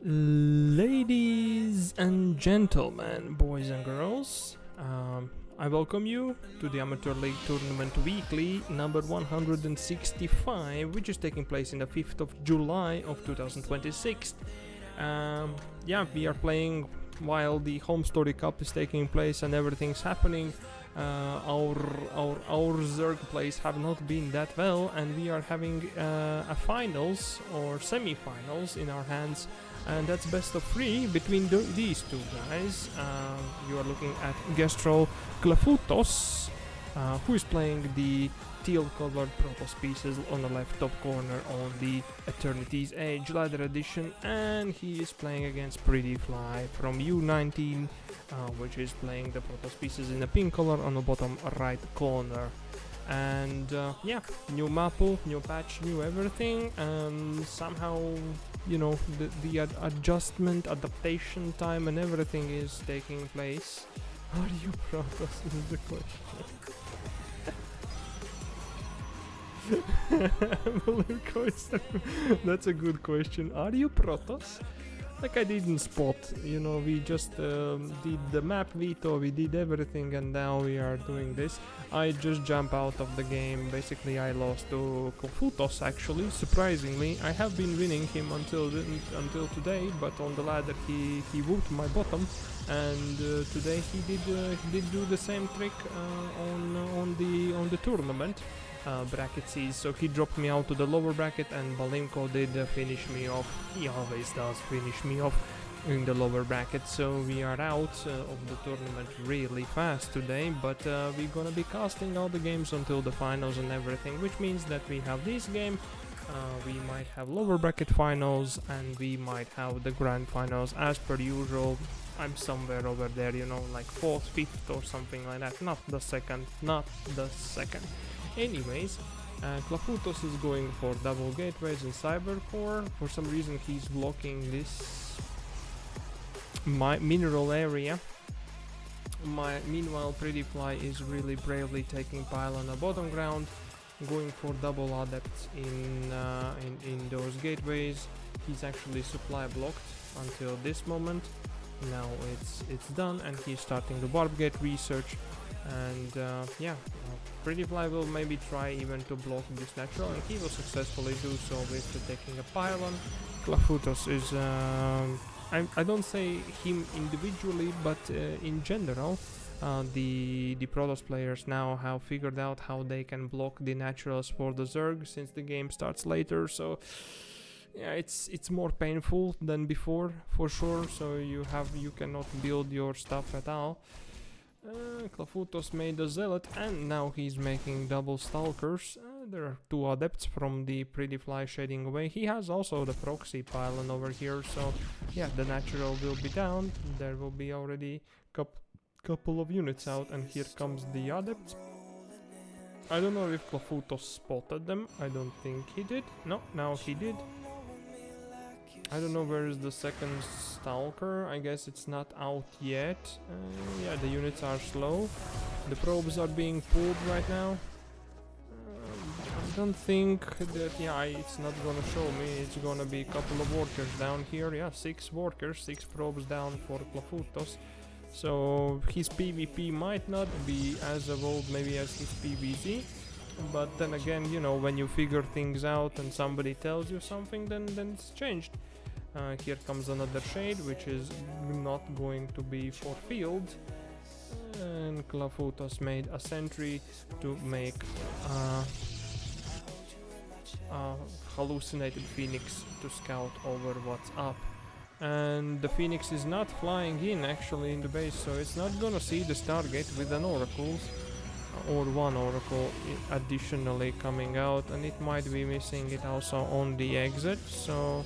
Ladies and gentlemen, boys and girls, I welcome you to the Amateur League Tournament Weekly number 165, which is taking place in the 5th of July of 2026. We are playing while the Home Story Cup is taking place and everything's happening. Our Zerg plays have not been that well, and we are having a finals or semi-finals in our hands, and that's best of 3 between these two guys. You are looking at Gestro clafoutoss, who is playing the teal-colored Protoss pieces on the left top corner on the Eternity's Age Ladder Edition, and he is playing against PrettyFly from U19, which is playing the Protoss pieces in the pink color on the bottom right corner. And new maple, new patch, new everything, and somehow, you know, the adaptation time and everything is taking place. Are you Protoss is the question. That's a good question. Are you Protoss? Like, I didn't spot, you know, we just did the map veto, we did everything, and now we are doing this. I just jump out of the game. Basically, I lost to clafoutoss, actually, surprisingly. I have been winning him until today, but on the ladder he whooped my bottom, and today he did do the same trick on the tournament. Bracket C's, so he dropped me out to the lower bracket, and Balimko did finish me off. He always does finish me off in the lower bracket, so we are out of the tournament really fast today, but we're gonna be casting all the games until the finals and everything, which means that we have this game, we might have lower bracket finals, and we might have the grand finals as per usual. I'm somewhere over there, you know, like 4th, 5th or something like that, not the second. Anyways, clafoutoss is going for double gateways and cyber core. For some reason he's blocking this mineral area. Meanwhile, PrettyFly is really bravely taking pile on the bottom ground, going for double adepts in those gateways. He's actually supply blocked until this moment. Now it's done, and he's starting the warp gate research. And PrettyFly will maybe try even to block this natural, and he will successfully do so with taking a pylon. clafoutoss is I don't say him individually, but in general, the Protoss players now have figured out how they can block the naturals for the Zerg since the game starts later. So yeah, it's more painful than before, for sure. So you cannot build your stuff at all. clafoutoss made a zealot, and now he's making double stalkers. There are 2 adepts from the PrettyFly shading away. He has also the proxy pylon over here, so yeah, the natural will be down. There will be already couple of units out, and here comes the adept. I don't know if clafoutoss spotted them. I don't think he did. No, now he did. I don't know where is the second stalker. I guess it's not out yet. Yeah, the units are slow. The probes are being pulled right now. I don't think that, it's not gonna show me. It's gonna be a couple of workers down here. Yeah, 6 workers, 6 probes down for clafoutoss. So his PvP might not be as evolved maybe as his PvZ. But then again, you know, when you figure things out and somebody tells you something, then it's changed. Here comes another shade, which is not going to be for field. And clafoutoss made a sentry to make a hallucinated phoenix to scout over what's up. And the phoenix is not flying in actually in the base, so it's not gonna see the Stargate with an oracle. Or 1 oracle additionally coming out, and it might be missing it also on the exit, so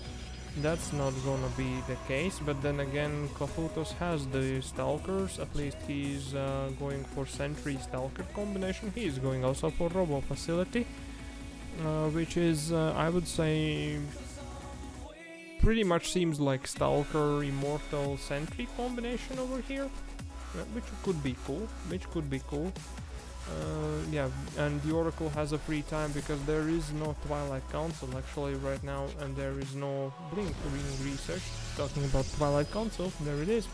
that's not gonna be the case. But then again, clafoutoss has the stalkers. At least he's going for sentry stalker combination. He's going also for robo facility, which is I would say pretty much seems like stalker immortal sentry combination over here, which could be cool. Yeah, and the Oracle has a free time because there is no Twilight Council actually right now, and there is no Blink reading research. Talking about Twilight Council, there it is.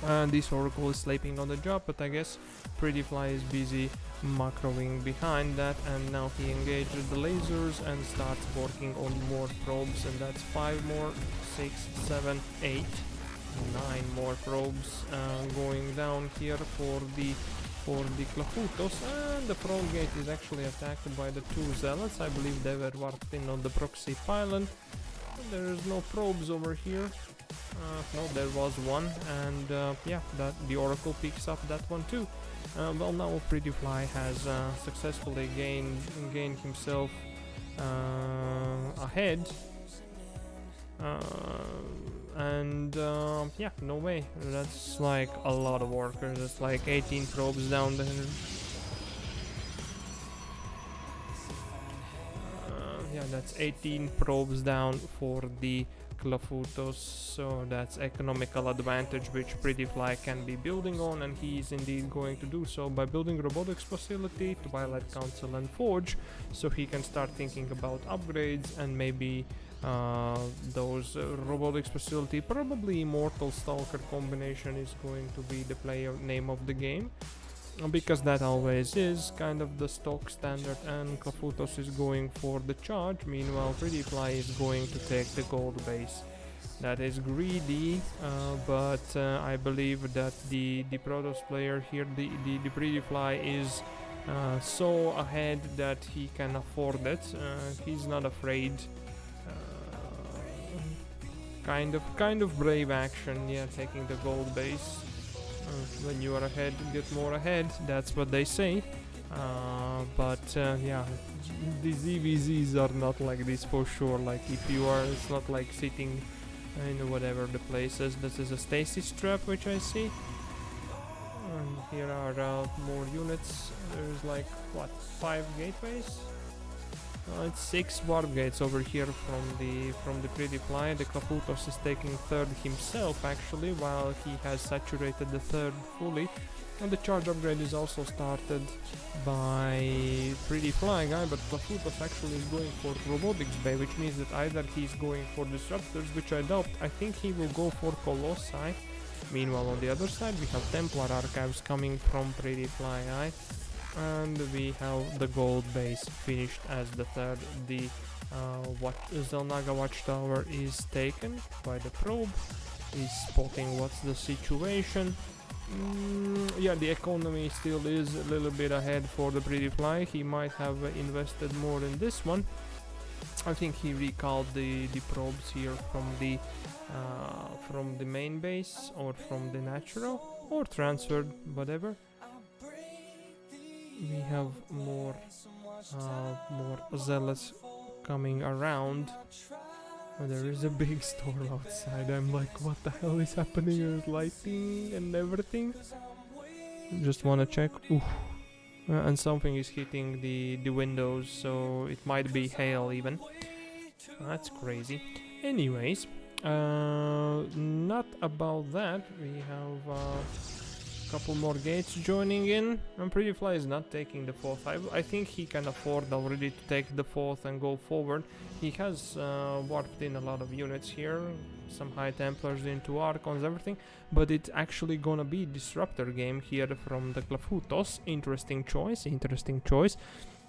And this Oracle is sleeping on the job, but I guess PrettyFly is busy macroing behind that, and now he engages the lasers and starts working on more probes, and that's 5 more, 6, 7, 8, 9 more probes going down here for the clafoutoss, and the front gate is actually attacked by the 2 zealots. I believe they were warped in on the proxy pylon. There is no probes over here. No, there was one, and yeah, that the Oracle picks up that one too. Well, now PrettyFly has successfully gained himself ahead, and yeah, no way. That's like a lot of workers. It's like 18 probes down there. Yeah, that's 18 probes down for the clafoutoss, so that's economical advantage which PrettyFly can be building on, and he is indeed going to do so by building robotics facility, Twilight Council and Forge, so he can start thinking about upgrades, and maybe those robotics facility, probably Immortal Stalker combination is going to be the player name of the game, because that always is kind of the stock standard, and clafoutoss is going for the charge. Meanwhile, PrettyFly is going to take the gold base. That is greedy, but I believe that the Protoss player here, the PrettyFly, is so ahead that he can afford it. He's not afraid. Kind of brave action, yeah, taking the gold base. When you are ahead, get more ahead, that's what they say. But yeah, the ZVZs are not like this for sure. Like if you are, it's not like sitting in whatever the place is. This is a stasis trap which I see. And here are more units. There's like what, 5 gateways? It's 6 warp gates over here from the PrettyFly. The clafoutoss is taking 3rd himself actually, while he has saturated the 3rd fully. And the charge upgrade is also started by PrettyFly guy, but clafoutoss actually is going for robotics bay, which means that either he's going for disruptors, which I doubt. I think he will go for colossi. Meanwhile, on the other side we have Templar archives coming from PrettyFly guy. And we have the gold base finished as the 3rd. The Zelnaga watchtower is taken by the probe. He's spotting what's the situation. Yeah, the economy still is a little bit ahead for the PrettyFly. He might have invested more in this one. I think he recalled the probes here from the main base, or from the natural, or transferred, whatever. We have more zealots coming around. There is a big storm outside. I'm like, what the hell is happening? There's lightning and everything. Just wanna check. Oof. And something is hitting the windows, so it might be hail even. That's crazy. Anyways, not about that. We have couple more gates joining in, and PrettyFly is not taking the 4th. I think he can afford already to take the 4th and go forward. He has warped in a lot of units here, some High Templars into Archons, everything, but it's actually gonna be Disruptor game here from the clafoutoss. Interesting choice.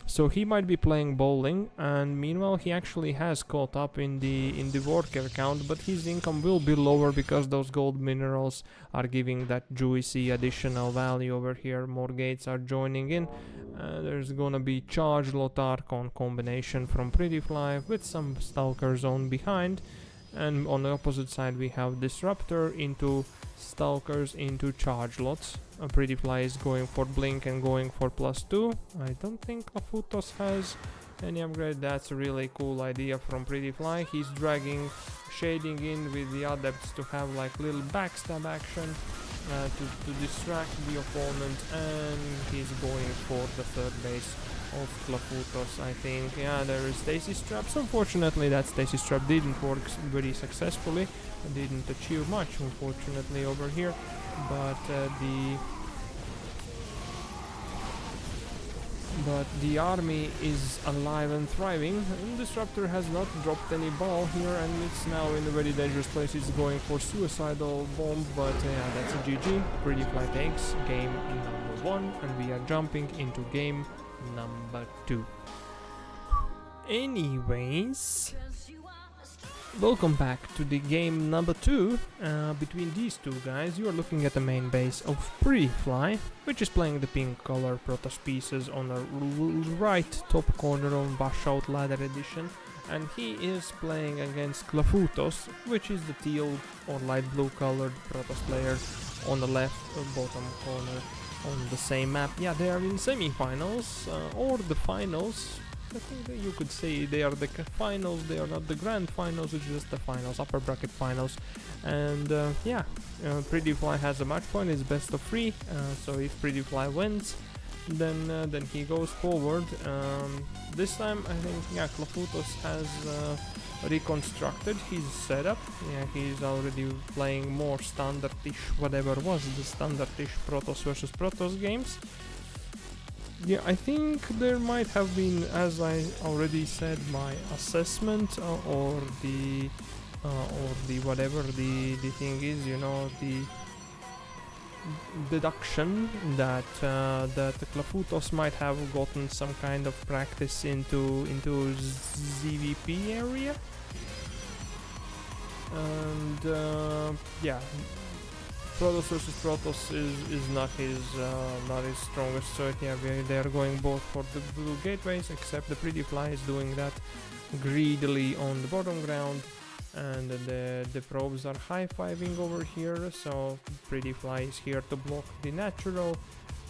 So he might be playing bowling, and meanwhile he actually has caught up in the worker count, but his income will be lower because those gold minerals are giving that juicy additional value over here. More gates are joining in. There's gonna be charge lot Archon combination from PrettyFly with some Stalkers on behind, and on the opposite side we have Disruptor into Stalkers into charge lots. PrettyFly is going for blink and going for +2. I don't think clafoutoss has any upgrade. That's a really cool idea from PrettyFly. He's dragging shading in with the adepts to have like little backstab action to distract the opponent, and he's going for the 3rd base of clafoutoss. I think, yeah, there is stasis traps. Unfortunately that stasis trap didn't work very successfully, didn't achieve much unfortunately over here, but but the army is alive and thriving. And Disruptor has not dropped any ball here, and it's now in a very dangerous place. It's going for suicidal bomb, but yeah, that's a GG. PrettyFly takes game number 1, and we are jumping into game number 2. Anyways, welcome back to the game number 2. Between these two guys, you are looking at the main base of PrettyFly, which is playing the pink color Protoss pieces on the right top corner on Washout Ladder Edition, and he is playing against clafoutoss, which is the teal or light blue colored Protoss player on the left bottom corner on the same map. Yeah, they are in semi-finals or the finals. I think that you could say they are the finals, they are not the grand finals, it's just the finals, upper bracket finals. And yeah, PrettyFly has a match point, it's best of 3, so if PrettyFly wins, then he goes forward. This time I think, yeah, clafoutoss has reconstructed his setup. Yeah, he's already playing more standard-ish, whatever was the standard-ish Protoss versus Protoss games. Yeah, I think there might have been, as I already said, my assessment or the whatever the thing is, you know, the deduction that that clafoutoss might have gotten some kind of practice into ZVP area, and yeah. Protoss versus Protoss is not his strongest suit. Yeah, they are going both for the blue gateways, except the PrettyFly is doing that greedily on the bottom ground, and the probes are high-fiving over here, so PrettyFly is here to block the natural.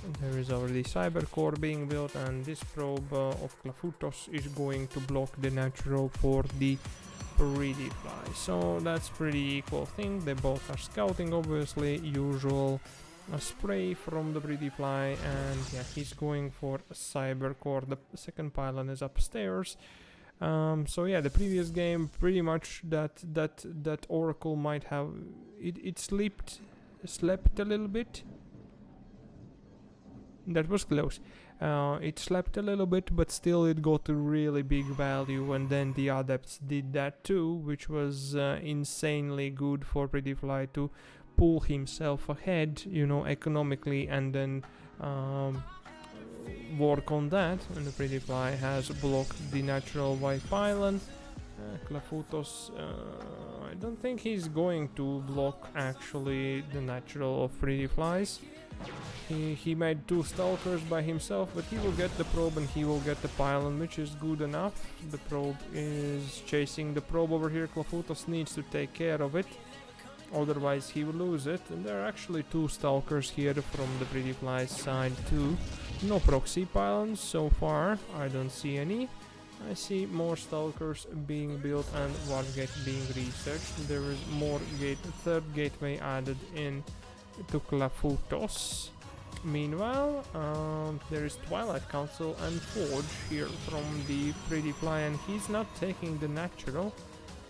And there is already cyber core being built, and this probe of clafoutoss is going to block the natural for the PrettyFly. So that's pretty equal thing. They both are scouting, obviously, usual spray from the PrettyFly, and yeah, he's going for a cyber core. The second pylon is upstairs. So yeah, the previous game, pretty much that Oracle might have it slept a little bit. That was close. It slept a little bit, but still it got a really big value, and then the Adepts did that too, which was insanely good for PrettyFly to pull himself ahead, you know, economically, and then work on that. And the PrettyFly has blocked the natural white pylon. clafoutoss, I don't think he's going to block actually the natural of PrettyFlies. He made 2 stalkers by himself, but he will get the probe and he will get the pylon, which is good enough. The probe is chasing the probe over here. clafoutoss needs to take care of it, otherwise he will lose it. And there are actually 2 stalkers here from the PrettyFly side too. No proxy pylons so far, I don't see any. I see more stalkers being built and one gate being researched. There is more third gateway added in to clafoutoss. Meanwhile, there is Twilight Council and Forge here from the PrettyFly, and he's not taking the natural.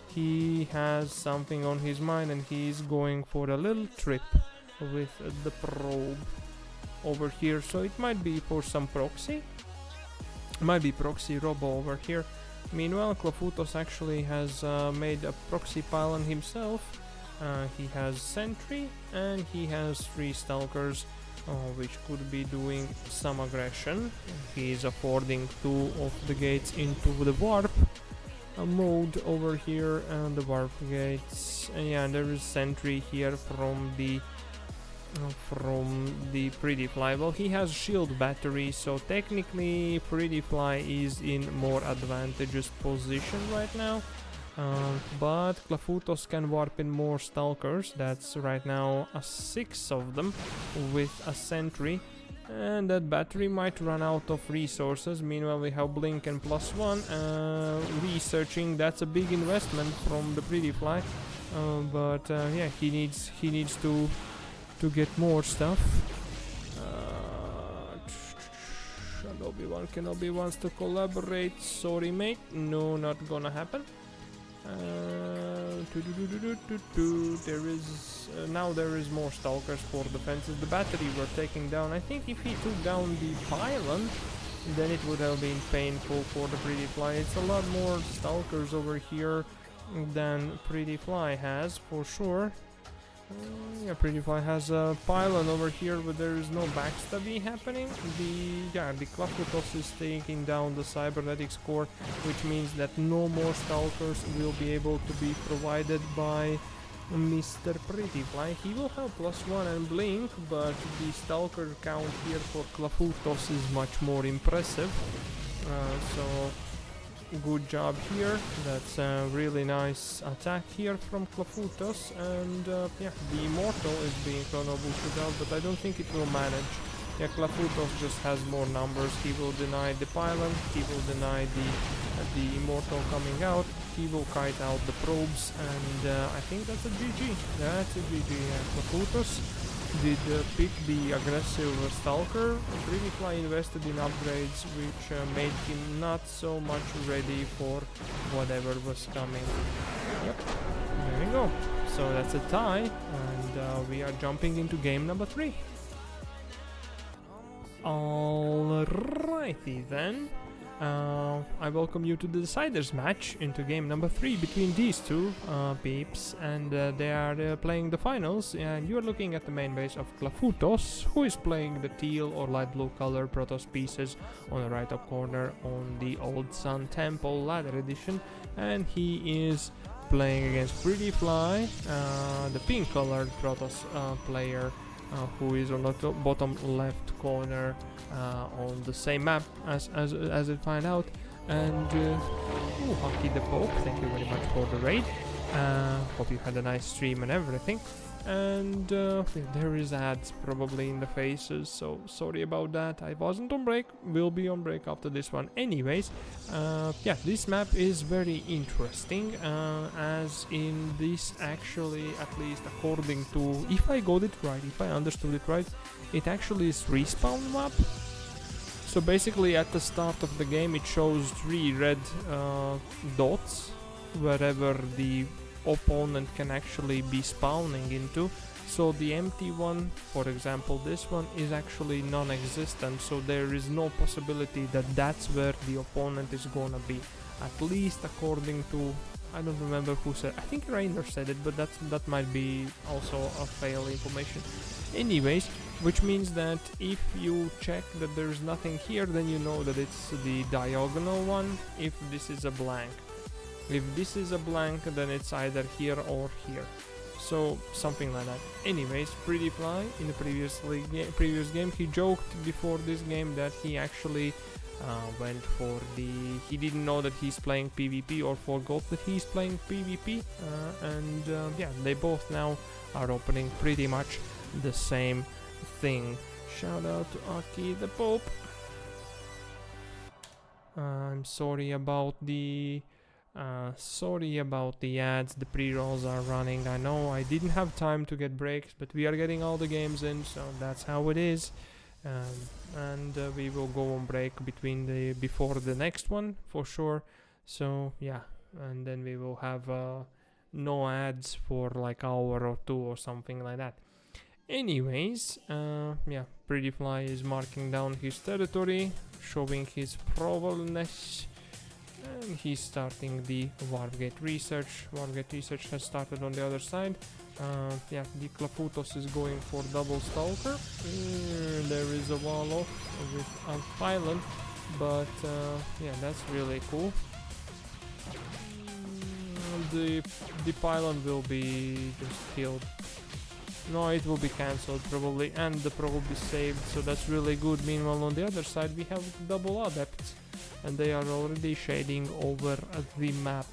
He has something on his mind and he's going for a little trip with the probe over here. So it might be for some proxy. Might be proxy robo over here. Meanwhile, clafoutoss actually has made a proxy pylon himself. He has sentry and he has 3 stalkers, which could be doing some aggression. He is affording 2 of the gates into the warp mode over here, and the warp gates. Yeah, there is sentry here from the PrettyFly. Well, he has shield battery, so technically PrettyFly is in more advantageous position right now. But clafoutoss can warp in more stalkers. That's right now 6 of them with a sentry, and that battery might run out of resources. Meanwhile, we have blink and +1 researching. That's a big investment from the PrettyFly, but yeah, he needs to get more stuff. Kenobi wants to collaborate. Sorry, mate. No, not gonna happen. There is now there is more stalkers for defenses. The battery we're taking down. I think if he took down the pylon, then it would have been painful for the PrettyFly. It's a lot more Stalkers over here than PrettyFly has, for sure. Yeah, PrettyFly has a pylon over here, but there is no backstabby happening. The clafoutoss is taking down the cybernetics core, which means that no more Stalkers will be able to be provided by Mr. PrettyFly. He will have +1 and blink, but the Stalker count here for clafoutoss is much more impressive. So good job here. That's a really nice attack here from clafoutoss, and yeah, the immortal is being chrono boosted out, but I don't think it will manage. Yeah, clafoutoss just has more numbers. He will deny the pylon, he will deny the immortal coming out, he will kite out the probes, and I think that's a GG. That's a GG. clafoutoss did pick the aggressive Stalker. PrettyFly invested in upgrades, which made him not so much ready for whatever was coming. Yep, there we go. So that's a tie, and we are jumping into game number 3. Alrighty then. I welcome you to the deciders match into game number 3 between these two peeps, and they are playing the finals, and you are looking at the main base of clafoutoss, who is playing the teal or light blue color Protoss pieces on the right top corner on the Old Sun Temple Ladder Edition, and he is playing against PrettyFly, the pink colored Protoss player, who is on the bottom left corner on the same map as it find out. And Hockey the Pope, thank you very much for the raid. Hope you had a nice stream and everything. And there is ads probably in the faces, so sorry about that. I wasn't on break, will be on break after this one anyways. Yeah, this map is very interesting, as in this actually, at least according to, if I got it right, if I understood it right, it actually is respawn map. So basically at the start of the game it shows 3 red dots wherever the opponent can actually be spawning into. So the empty one, for example this one, is actually non-existent, so there is no possibility that that's where the opponent is gonna be, at least according to, I don't remember who said, I think Rainer said it, but that might be also a fail information. Anyways, which means that if you check that there's nothing here, then you know that it's the diagonal one, if this is a blank. If this is a blank, then it's either here or here. So something like that. Anyways, PrettyFly in the previous game, he joked before this game that he actually went for he didn't know that he's playing PvP, or forgot that he's playing PvP, and yeah, they both now are opening pretty much the same thing. Shout out to Aki the Pope. I'm sorry about the ads. The pre-rolls are running. I know I didn't have time to get breaks, but we are getting all the games in, so that's how it is. And we will go on break before the next one for sure. So yeah, and then we will have no ads for like hour or 2 or something like that. Anyways, yeah, PrettyFly is marking down his territory, showing his probableness. And he's starting the Warpgate research. Warpgate research has started on the other side. Yeah, the clafoutoss is going for double Stalker. There is a wall off with a pylon, but yeah, that's really cool. The pylon will be just killed. No, it will be cancelled probably, and the probe is saved, so that's really good. Meanwhile, on the other side we have double adepts, and they are already shading over the map.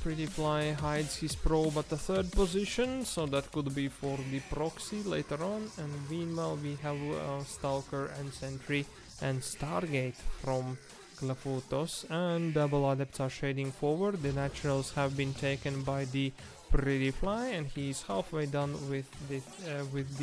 PrettyFly hides his probe at the 3rd position, so that could be for the proxy later on. And meanwhile we have Stalker and Sentry and Stargate from clafoutoss, and double adepts are shading forward. The naturals have been taken by the PrettyFly, and he's halfway done with the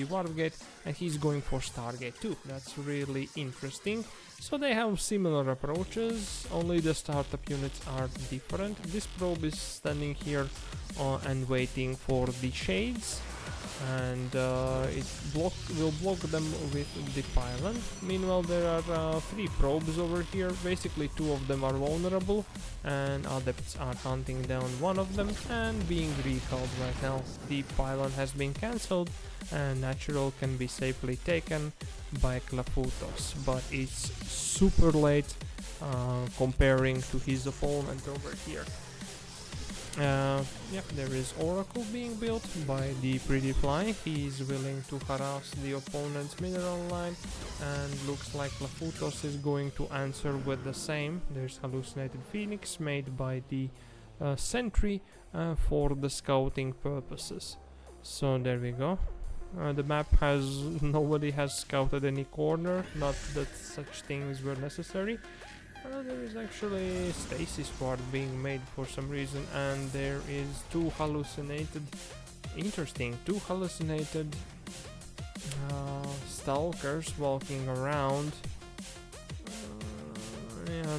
Warpgate. and he's going for Stargate too. That's really interesting. So they have similar approaches, only the startup units are different. This probe is standing here and waiting for the shades, and it will block them with the pylon. Meanwhile, there are 3 probes over here. Basically 2 of them are vulnerable, and adepts are hunting down one of them and being recalled right now. The pylon has been cancelled and natural can be safely taken by clafoutoss, but it's super late comparing to his opponent over here. There is Oracle being built by the PrettyFly. He's willing to harass the opponent's mineral line, and looks like clafoutoss is going to answer with the same. There's hallucinated phoenix made by the sentry for the scouting purposes. So there we go. The map has nobody has scouted any corner, not that such things were necessary. There is actually stasis ward being made for some reason, and there is 2 hallucinated, interesting, 2 hallucinated stalkers walking around.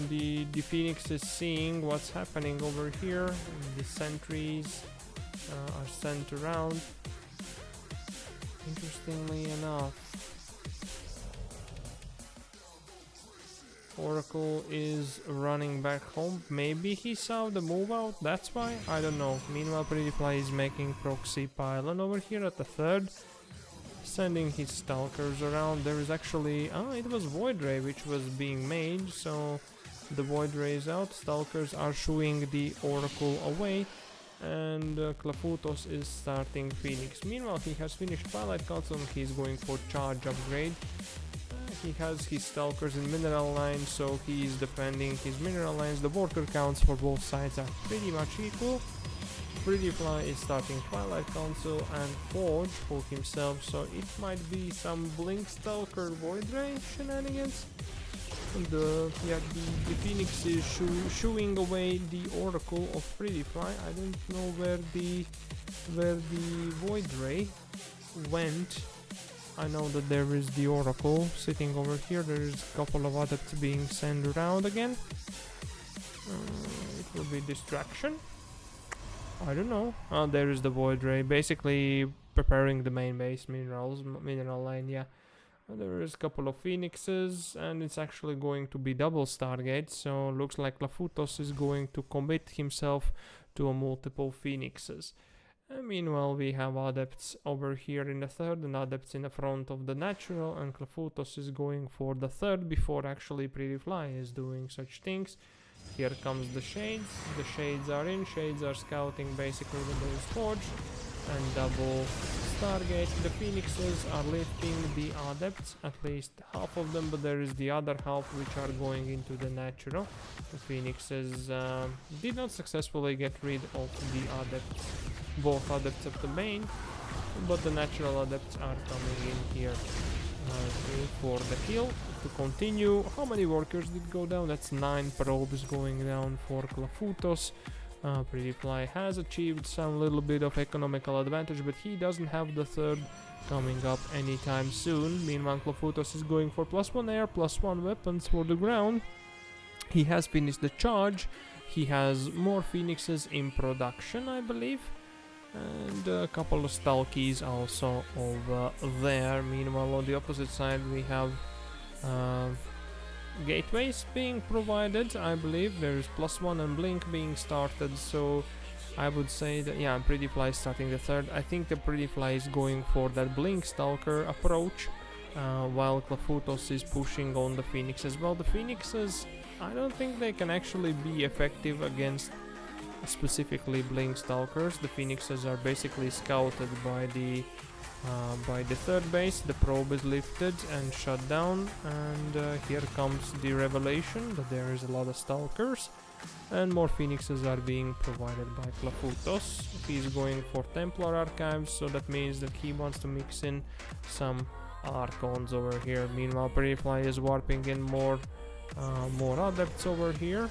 The phoenix is seeing what's happening over here. The sentries are sent around. Interestingly enough, Oracle is running back home. Maybe he saw the move out, that's why? I don't know. Meanwhile, PrettyFly is making proxy pylon over here at the 3rd, sending his stalkers around. There is actually... it was Void Ray which was being made, so the Void Ray is out. Stalkers are shooing the Oracle away, and clafoutoss is starting Phoenix. Meanwhile, he has finished Twilight Council and he's going for charge upgrade. He has his stalkers in mineral lines, so he is defending his mineral lines. The worker counts for both sides are pretty much equal. PrettyFly is starting Twilight Council and Forge for himself, so it might be some Blink Stalker Void Ray shenanigans. The Phoenix is shooing away the Oracle of PrettyFly. I don't know where the Void Ray went. I know that there is the Oracle sitting over here. There is a couple of adepts being sent around again. It will be distraction. I don't know. There is the Void Ray, basically preparing the main base mineral line. Yeah, there is a couple of phoenixes, and it's actually going to be double Stargate. So looks like clafoutoss is going to commit himself to a multiple phoenixes. Meanwhile, we have adepts over here in the 3rd and adepts in the front of the natural, and clafoutoss is going for the 3rd before actually PrettyFly is doing such things. Here comes the shades. The shades are in. Shades are scouting basically when there is Forge and double Stargate. The phoenixes are lifting the adepts, at least half of them, but there is the other half which are going into the natural. The phoenixes did not successfully get rid of the adepts, both adepts of the main, but the natural adepts are coming in here for the kill. To continue, how many workers did go down? That's 9 probes going down for clafoutoss. PrettyFly has achieved some little bit of economical advantage, but he doesn't have the 3rd coming up anytime soon. Meanwhile, clafoutoss is going for +1 air, +1 weapons for the ground. He has finished the charge. He has more phoenixes in production, I believe, and a couple of stalkies also over there. Meanwhile, on the opposite side we have gateways being provided. I believe there is +1 and blink being started, so I would say that PrettyFly is starting the 3rd. I think the PrettyFly is going for that blink stalker approach, while clafoutoss is pushing on the phoenix as well. The phoenixes, I don't think they can actually be effective against specifically blink stalkers. The phoenixes are basically scouted by the 3rd base. The probe is lifted and shut down, and here comes the revelation that there is a lot of stalkers, and more phoenixes are being provided by clafoutoss. He's going for Templar archives, so that means that he wants to mix in some archons over here. Meanwhile, PrettyFly is warping in more adepts over here.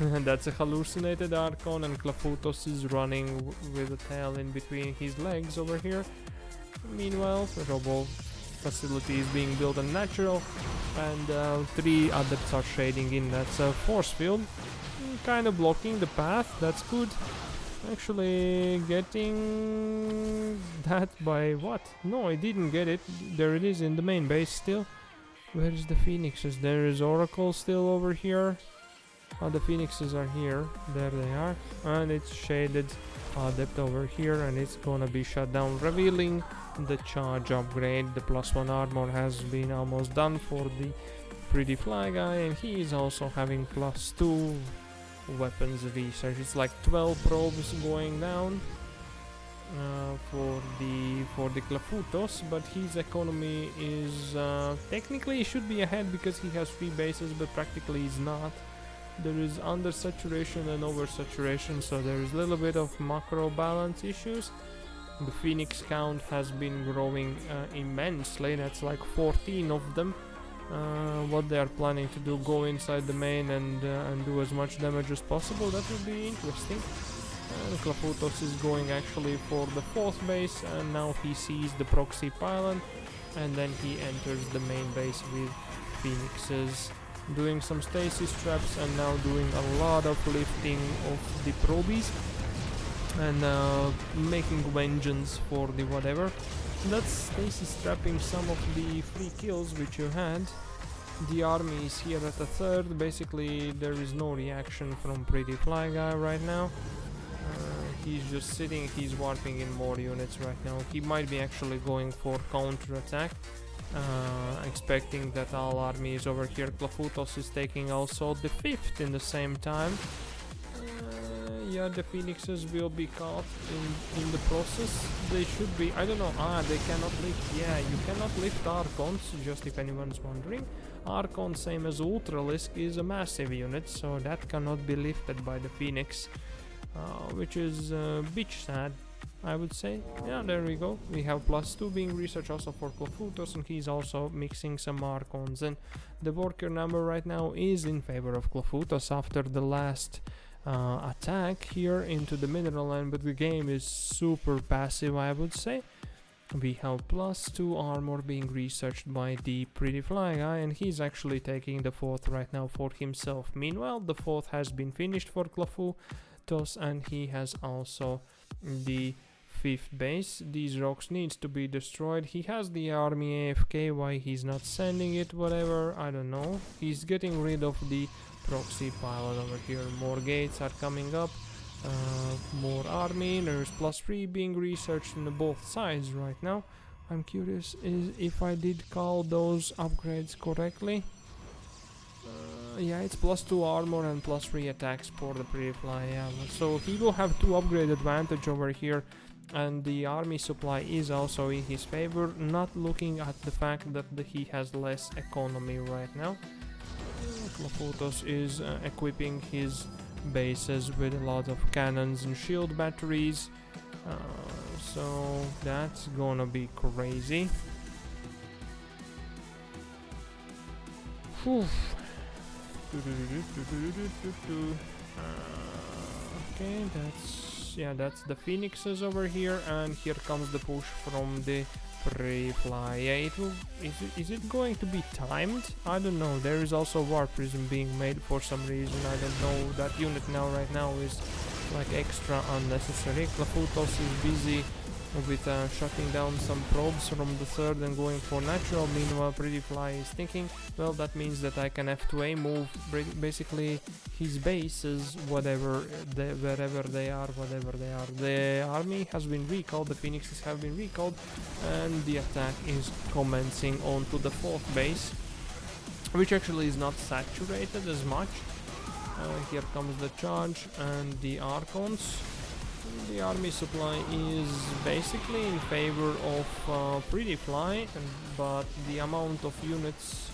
That's a hallucinated Archon, and clafoutoss is running with a tail in between his legs over here. Meanwhile, the robo facility is being built on natural, and 3 adepts are shading in. That's a force field, kind of blocking the path. That's good. Actually getting that by what? No, I didn't get it. There it is in the main base still. Where is the phoenixes? There is Oracle still over here. Oh, the phoenixes are here. There they are. And it's shaded adept over here, and it's gonna be shut down, revealing the charge upgrade. The +1 armor has been almost done for the PrettyFly guy, and he is also having +2 weapons research. It's like 12 probes going down for the clafoutoss, but his economy is technically he should be ahead because he has 3 bases, but practically he's not. There is undersaturation and oversaturation, so there is a little bit of macro balance issues. The phoenix count has been growing immensely. That's like 14 of them. What they are planning to do, go inside the main and do as much damage as possible. That would be interesting. clafoutoss is going actually for the 4th base, and now he sees the proxy pylon, and then he enters the main base with phoenixes, doing some stasis traps, and now doing a lot of lifting of the probies and making vengeance for the whatever. That's stasis trapping some of the free kills which you had. The army is here at the 3rd. Basically there is no reaction from PrettyFly guy right now. He's just sitting, he's warping in more units right now. He might be actually going for counter-attack, expecting that all army is over here. clafoutoss is taking also the 5th in the same time. Yeah, the phoenixes will be caught in the process. They should be, I don't know, they cannot lift. Yeah, you cannot lift archons, just if anyone's wondering. Archon, same as Ultralisk, is a massive unit, so that cannot be lifted by the phoenix, which is a bit sad, I would say. Yeah, there we go. We have +2 being researched also for clafoutoss, and he's also mixing some archons, and the worker number right now is in favor of clafoutoss after the last attack here into the mineral line, but the game is super passive, I would say. We have +2 armor being researched by the PrettyFly guy, and he's actually taking the 4th right now for himself. Meanwhile, the 4th has been finished for clafoutoss, and he has also the 5th base. These rocks needs to be destroyed. He has the army AFK, why he's not sending it, whatever, I don't know. He's getting rid of the proxy pylon over here. More gates are coming up, more army. There's +3 being researched on both sides right now. I'm curious if I did call those upgrades correctly. Yeah, it's +2 armor and +3 attacks for the PrettyFly. Yeah, so he will have 2 upgrade advantage over here, and the army supply is also in his favor, not looking at the fact that he has less economy right now. clafoutoss is equipping his bases with a lot of cannons and shield batteries, so that's gonna be crazy. Whew. Okay, that's the phoenixes over here, and here comes the push from the PrettyFly. Yeah, is it going to be timed? I don't know. There is also warp prism being made for some reason. I don't know. That unit right now is like extra unnecessary. clafoutoss is busy with shutting down some probes from the 3rd and going for natural. Meanwhile, PrettyFly is thinking, well, that means that I can F2A move basically his bases, wherever they are. The army has been recalled, the phoenixes have been recalled, and the attack is commencing onto the 4th base, which actually is not saturated as much. Here comes the charge and the archons. The army supply is basically in favor of PrettyFly, but the amount of units,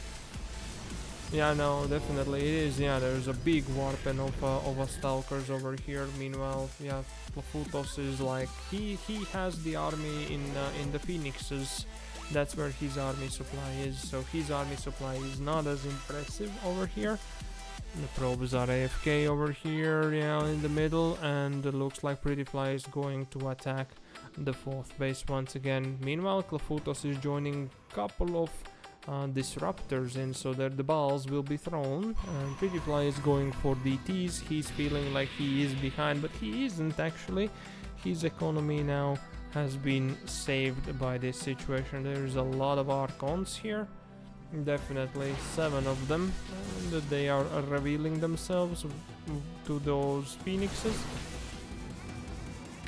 yeah, no, definitely it is. Yeah, there's a big warpen of stalkers over here. Meanwhile, yeah, clafoutoss is like he has the army in the phoenixes. That's where his army supply is. So his army supply is not as impressive over here. The probes are AFK over here, yeah, in the middle, and it looks like PrettyFly is going to attack the 4th base once again. Meanwhile, clafoutoss is joining couple of disruptors in so that the balls will be thrown, and PrettyFly is going for DTs. He's feeling like he is behind, but he isn't actually. His economy now has been saved by this situation. There's a lot of Archons here, definitely 7 of them, and they are revealing themselves to those Phoenixes.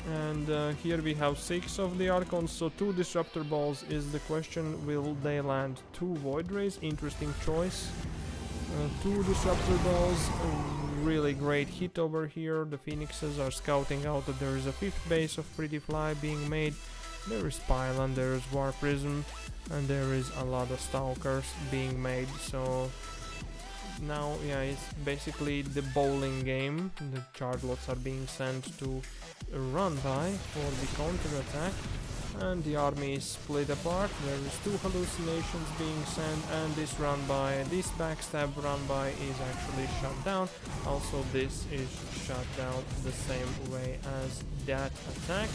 And here we have 6 of the Archons, so 2 Disruptor Balls is the question. Will they land 2 Void Rays? Interesting choice. 2 Disruptor Balls, really great hit over here. The Phoenixes are scouting out that there is a 5th base of PrettyFly being made. There is Pylon, there is War Prism, and there is a lot of Stalkers being made. So now, yeah, it's basically the bowling game. The Charlots are being sent to run by for the counter-attack, and the army is split apart. There is 2 hallucinations being sent, and this backstab run by is actually shut down. Also, this is shut down the same way as that attack.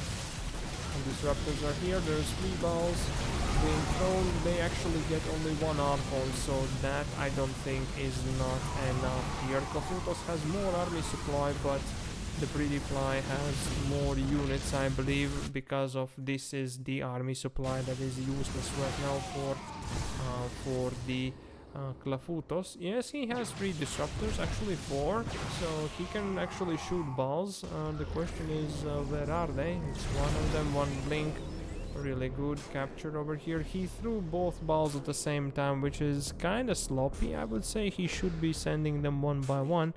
And disruptors are here. There's 3 balls being thrown. They actually get only 1 Archon, so that I don't think is not enough here. clafoutoss has more army supply, but the PrettyFly has more units, I believe, because of this is the army supply that is useless right now for the clafoutoss. Yes, he has 3 disruptors, actually 4, so he can actually shoot balls. The question is, where are they? It's one of them, 1 blink. Really good capture over here. He threw both balls at the same time, which is kind of sloppy. I would say he should be sending them one by one.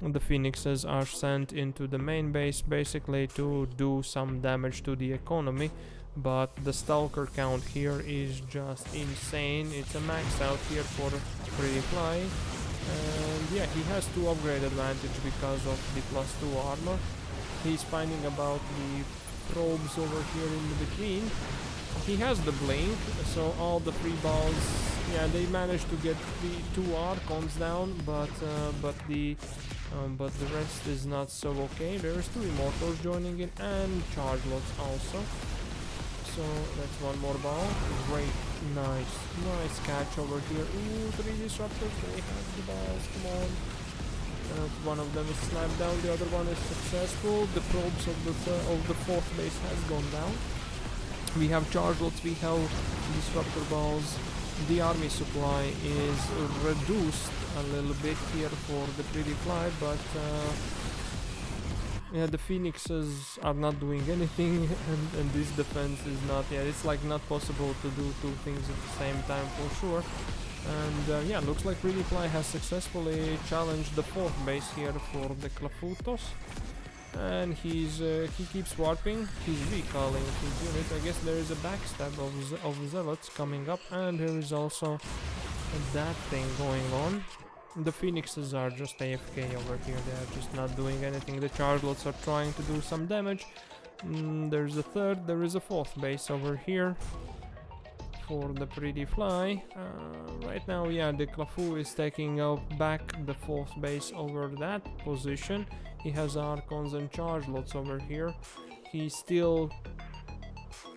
The Phoenixes are sent into the main base basically to do some damage to the economy, but the Stalker count here is just insane. It's a max out here for PrettyFly, and yeah, he has 2 upgrade advantage because of the +2 armor. He's finding about the probes over here in between. He has the blink, so all the 3 balls, yeah, they managed to get 2 Archons down, but the rest is not so okay. There's 2 Immortals joining in, and Charlots also. So that's 1 more ball. Great, nice catch over here. Ooh, 3 disruptors. They have the balls. Come on. One of them is snapped down. The other one is successful. The probes of the 4th base has gone down. We have Charlots. We have disruptor balls. The army supply is reduced a little bit here for the PrettyFly, but yeah, the Phoenixes are not doing anything, and this defense is not, yeah, it's like not possible to do 2 things at the same time for sure. And yeah, looks like PrettyFly has successfully challenged the 4th base here for the clafoutoss. And he keeps warping, he's recalling his unit. I guess there is a backstab of zealots coming up, and there is also that thing going on. The Phoenixes are just AFK over here, they are just not doing anything. The Charlots are trying to do some damage. There's a 3rd, there is a 4th base over here for the PrettyFly. Right now, yeah, the clafou is taking back the 4th base over that position. He has Archons and Charlots over here. He's still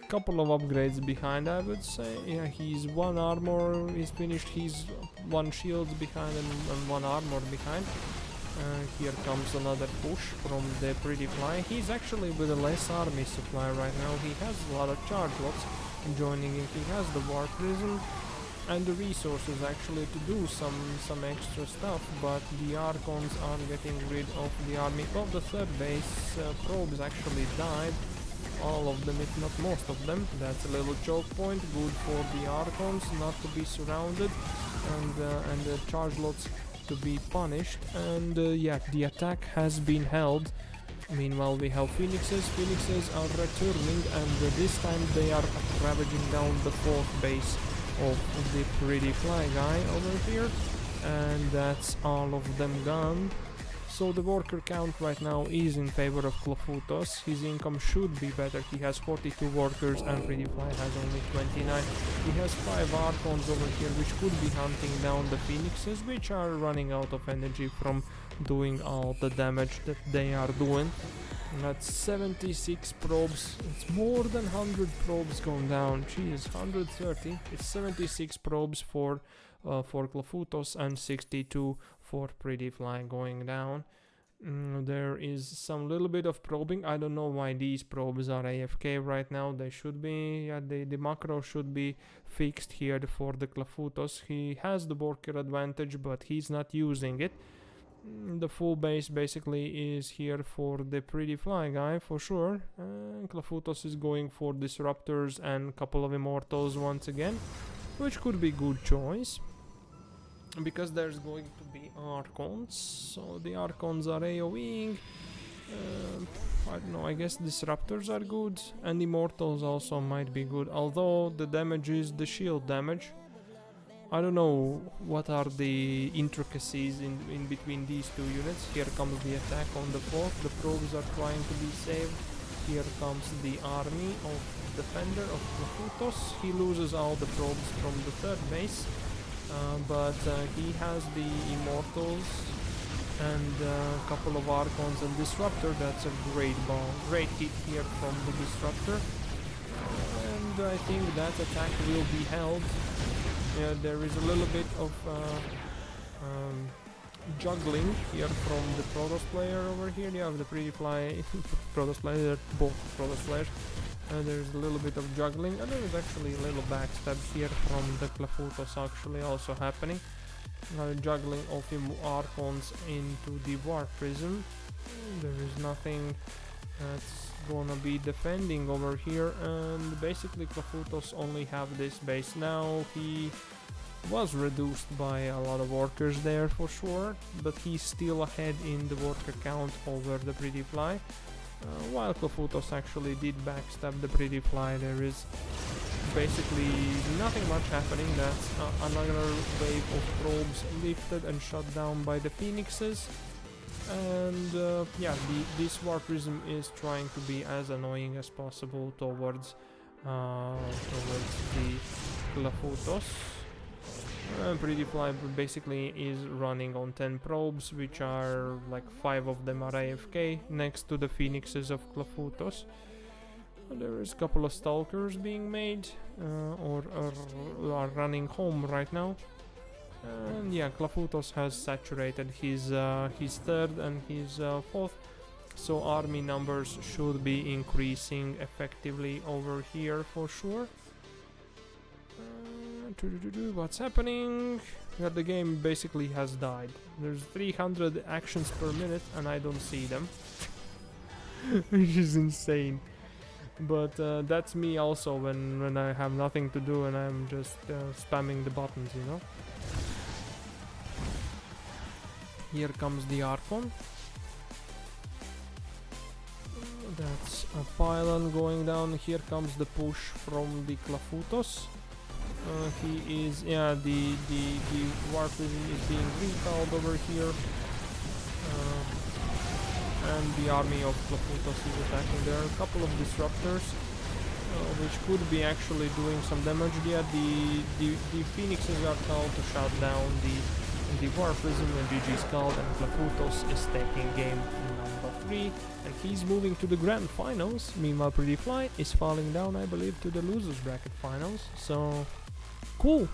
a couple of upgrades behind, I would say. Yeah, he's 1 armor is finished, he's 1 shields behind and 1 armor behind. Here comes another push from the PrettyFly. He's actually with a less army supply right now. He has a lot of Charlots joining in. He has the War Prism and the resources actually to do some extra stuff, but the Archons are getting rid of the army. Well, the 3rd base probes actually died, all of them, if not most of them. That's a little choke point, good for the Archons not to be surrounded, and the Charlots to be punished. And yeah, the attack has been held. Meanwhile, we have Phoenixes. Phoenixes are returning, and this time they are ravaging down the 4th base of the PrettyFly guy over here, and that's all of them gone. So the worker count right now is in favor of clafoutoss. His income should be better. He has 42 workers and PrettyFly has only 29. He has 5 Archons over here, which could be hunting down the Phoenixes, which are running out of energy from doing all the damage that they are doing. That's 76 probes. It's more than 100 probes going down. Jeez, 130. It's 76 probes for clafoutoss and 62 for PrettyFly going down. There is some little bit of probing. I don't know why these probes are AFK right now. They should be, yeah, the macro should be fixed here for the clafoutoss. He has the worker advantage, but he's not using it. The full base basically is here for the PrettyFly guy for sure. clafoutoss is going for disruptors and a couple of immortals once again, which could be good choice because there's going to be archons, so the archons are AoEing. I don't know, I guess disruptors are good and immortals also might be good, although the damage is the shield damage. I don't know what are the intricacies in between these two units. Here comes the attack on the fourth. The probes are trying to be saved. Here comes the army of defender of clafoutoss. He loses all the probes from the third base, but he has the immortals and a couple of archons and disruptor. That's a great ball, great hit here from the disruptor, and I think that attack will be held. Yeah, there is a little bit of juggling here from the Protoss player over here. You have the PrettyFly Protoss player, both Protoss players. There's a little bit of juggling, and there is actually a little backstab here from the clafoutoss actually also happening. Juggling of the archons into the War Prism. There is nothing that's gonna be defending over here, and basically clafoutoss only have this base now. He was reduced by a lot of workers there for sure, but he's still ahead in the worker count over the PrettyFly. While clafoutoss actually did backstab the PrettyFly, there is basically nothing much happening. That's another wave of probes lifted and shut down by the phoenixes. And yeah, this War Prism is trying to be as annoying as possible towards the clafoutoss. PrettyFly basically is running on 10 probes, which are like 5 of them are AFK next to the phoenixes of clafoutoss. There is a couple of stalkers being made or are running home right now. And yeah, clafoutoss has saturated his third and his fourth, so army numbers should be increasing effectively over here for sure. What's happening? Yeah, the game basically has died. There's 300 actions per minute and I don't see them, which is insane. But that's me also when I have nothing to do and I'm just spamming the buttons, you know. Here comes the Archon. That's a pylon going down. Here comes the push from the clafoutoss. He is, yeah, the War Prism is being recalled over here. And the army of clafoutoss is attacking. There are a couple of disruptors, which could be actually doing some damage. Yeah, the phoenixes are called to shut down the War Prism, and GG's called, and clafoutoss is taking game number 3, and he's moving to the grand finals. Meanwhile, PrettyFly is falling down, I believe, to the losers bracket finals. So cool.